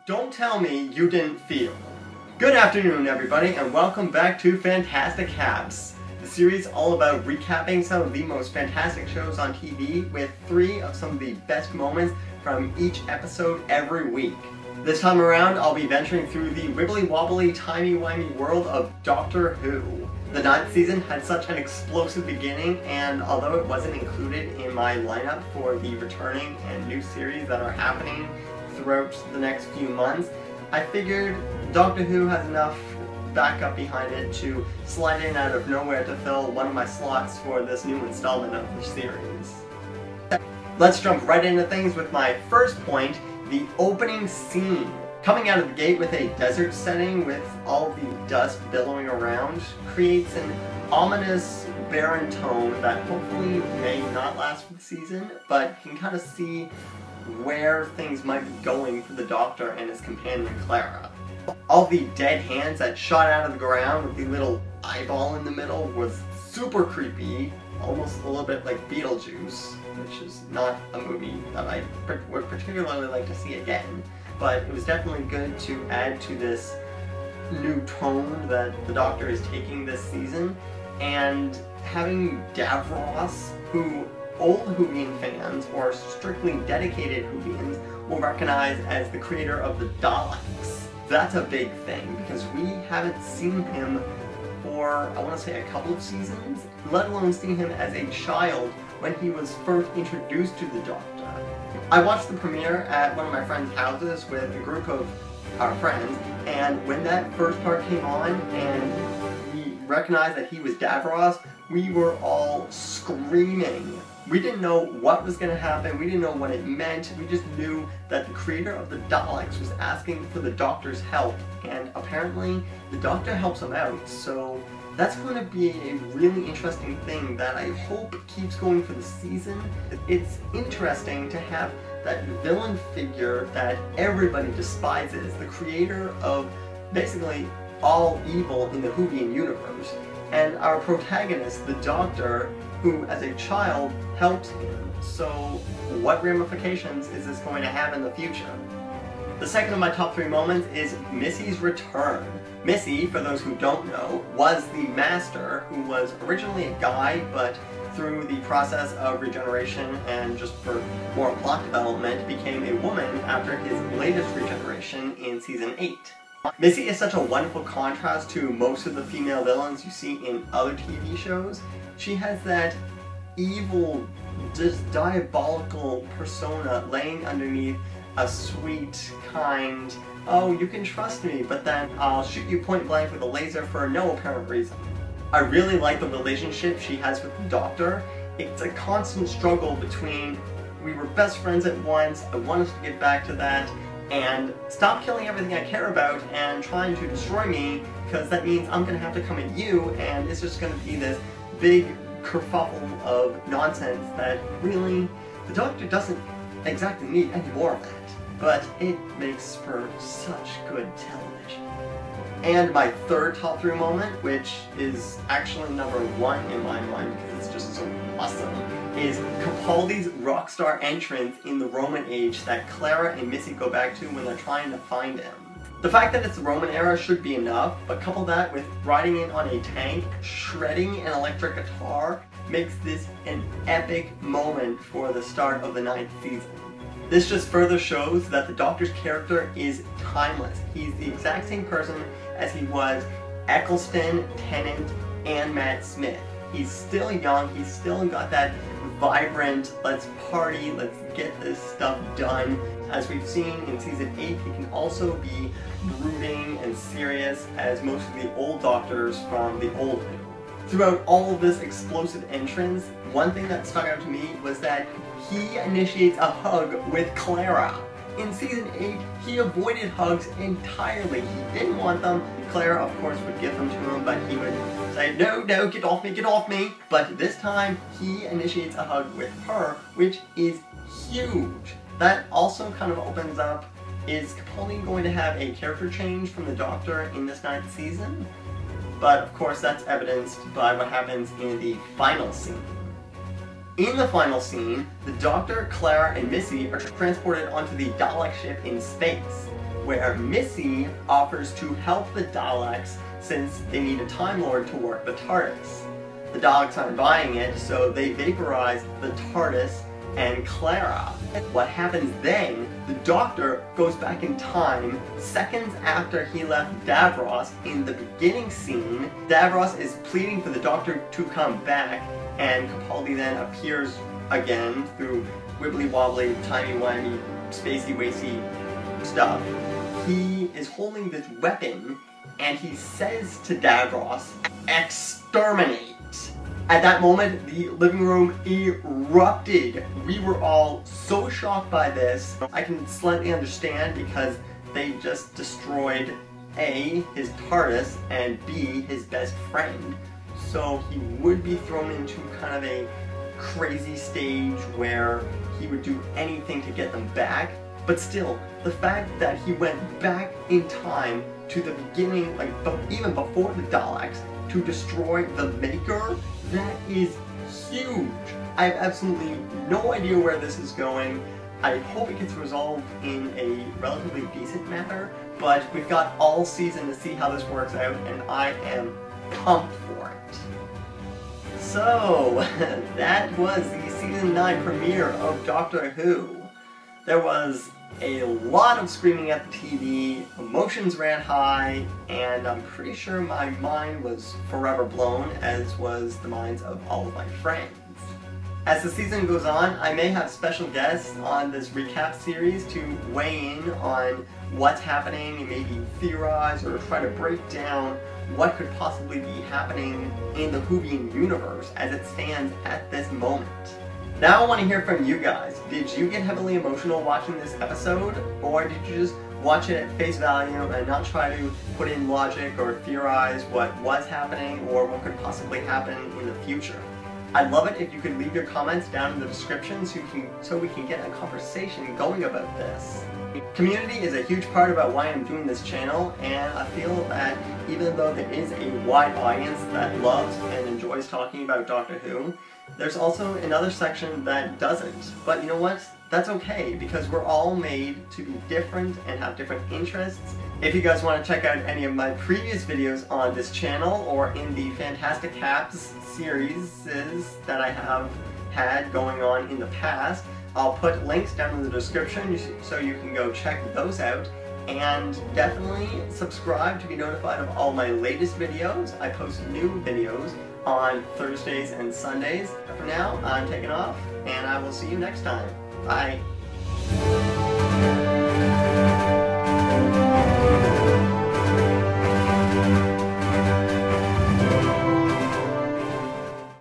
Don't tell me you didn't feel. Good afternoon, everybody, and welcome back to Fantasticapz, the series all about recapping some of the most fantastic shows on TV with 3 of some of the best moments from each episode every week. This time around, I'll be venturing through the wibbly-wobbly, timey-wimey world of Doctor Who. The 9th season had such an explosive beginning, and although it wasn't included in my lineup for the returning and new series that are happening throughout the next few months, I figured Doctor Who has enough backup behind it to slide in out of nowhere to fill one of my slots for this new installment of the series. Let's jump right into things with my first point, the opening scene. Coming out of the gate with a desert setting with all the dust billowing around creates an ominous, barren tone that hopefully may not last for the season, but you can kind of see where things might be going for the Doctor and his companion Clara. All the dead hands that shot out of the ground with the little eyeball in the middle was super creepy, almost a little bit like Beetlejuice, which is not a movie that I would particularly like to see again, but it was definitely good to add to this new tone that the Doctor is taking this season, and having Davros, who old Whovian fans, or strictly dedicated Whovians, will recognize as the creator of the Daleks. That's a big thing, because we haven't seen him for, I want to say, a couple of seasons, let alone seen him as a child when he was first introduced to the Doctor. I watched the premiere at one of my friends' houses with a group of our friends, and when that first part came on and we recognized that he was Davros, we were all screaming. We didn't know what was going to happen, we didn't know what it meant, we just knew that the creator of the Daleks was asking for the Doctor's help, and apparently the Doctor helps him out, so that's going to be a really interesting thing that I hope keeps going for the season. It's interesting to have that villain figure that everybody despises, the creator of basically all evil in the Whovian universe, and our protagonist, the Doctor, who as a child helped him. So what ramifications is this going to have in the future? The second of my top 3 moments is Missy's return. Missy, for those who don't know, was the Master, who was originally a guy, but through the process of regeneration and just for more plot development, became a woman after his latest regeneration in season 8. Missy is such a wonderful contrast to most of the female villains you see in other TV shows. She has that evil, just diabolical persona laying underneath a sweet, kind, oh, you can trust me, but then I'll shoot you point blank with a laser for no apparent reason. I really like the relationship she has with the Doctor. It's a constant struggle between, we were best friends at once, I want us to get back to that, and stop killing everything I care about and trying to destroy me, because that means I'm going to have to come at you, and it's just going to be this big kerfuffle of nonsense that really, the Doctor doesn't exactly need any more of that. But it makes for such good television. And my third top 3 moment, which is actually number 1 in my mind because it's just so awesome, is Capaldi's rock star entrance in the Roman age that Clara and Missy go back to when they're trying to find him. The fact that it's the Roman era should be enough, but couple that with riding in on a tank, shredding an electric guitar, makes this an epic moment for the start of the 9th season. This just further shows that the Doctor's character is timeless. He's the exact same person as he was Eccleston, Tennant, and Matt Smith. He's still young, he's still got that vibrant, let's party, let's get this stuff done. As we've seen in season 8, he can also be brooding and serious as most of the old Doctors from the old Who. Throughout all of this explosive entrance, one thing that stuck out to me was that he initiates a hug with Clara. In season 8, he avoided hugs entirely. He didn't want them. Clara, of course, would give them to him, but he would say, no, no, get off me, get off me. But this time, he initiates a hug with her, which is huge. That also kind of opens up, is Capaldi going to have a character change from the Doctor in this 9th season? But of course that's evidenced by what happens in the final scene. In the final scene, the Doctor, Clara, and Missy are transported onto the Dalek ship in space. where Missy offers to help the Daleks since they need a Time Lord to work the TARDIS. The Daleks aren't buying it, so they vaporize the TARDIS and Clara. What happens then, the Doctor goes back in time seconds after he left Davros in the beginning scene. Davros is pleading for the Doctor to come back, and Capaldi then appears again through wibbly wobbly, timey-wimey, spacey-wacy stuff. He is holding this weapon, and he says to Davros, "Exterminate!" At that moment, the living room erupted. We were all so shocked by this. I can slightly understand because they just destroyed A, his TARDIS, and B, his best friend. So he would be thrown into kind of a crazy stage where he would do anything to get them back. But still, the fact that he went back in time to the beginning, like even before the Daleks, to destroy the Maker, that is huge. I have absolutely no idea where this is going. I hope it gets resolved in a relatively decent manner, but we've got all season to see how this works out, and I am pumped for it. So, that was the Season 9 premiere of Doctor Who. There was a lot of screaming at the TV, emotions ran high, and I'm pretty sure my mind was forever blown, as was the minds of all of my friends. As the season goes on, I may have special guests on this recap series to weigh in on what's happening and maybe theorize or try to break down what could possibly be happening in the Whovian universe as it stands at this moment. Now I want to hear from you guys. Did you get heavily emotional watching this episode, or did you just watch it at face value and not try to put in logic or theorize what was happening or what could possibly happen in the future? I'd love it if you could leave your comments down in the description so we can get a conversation going about this. Community is a huge part about why I'm doing this channel, and I feel that even though there is a wide audience that loves and enjoys talking about Doctor Who, there's also another section that doesn't. But you know what? That's okay, because we're all made to be different and have different interests. If you guys want to check out any of my previous videos on this channel or in the Fantasticapz series that I have had going on in the past, I'll put links down in the description so you can go check those out. And definitely subscribe to be notified of all my latest videos. I post new videos on Thursdays and Sundays. For now, I'm taking off, and I will see you next time. Bye.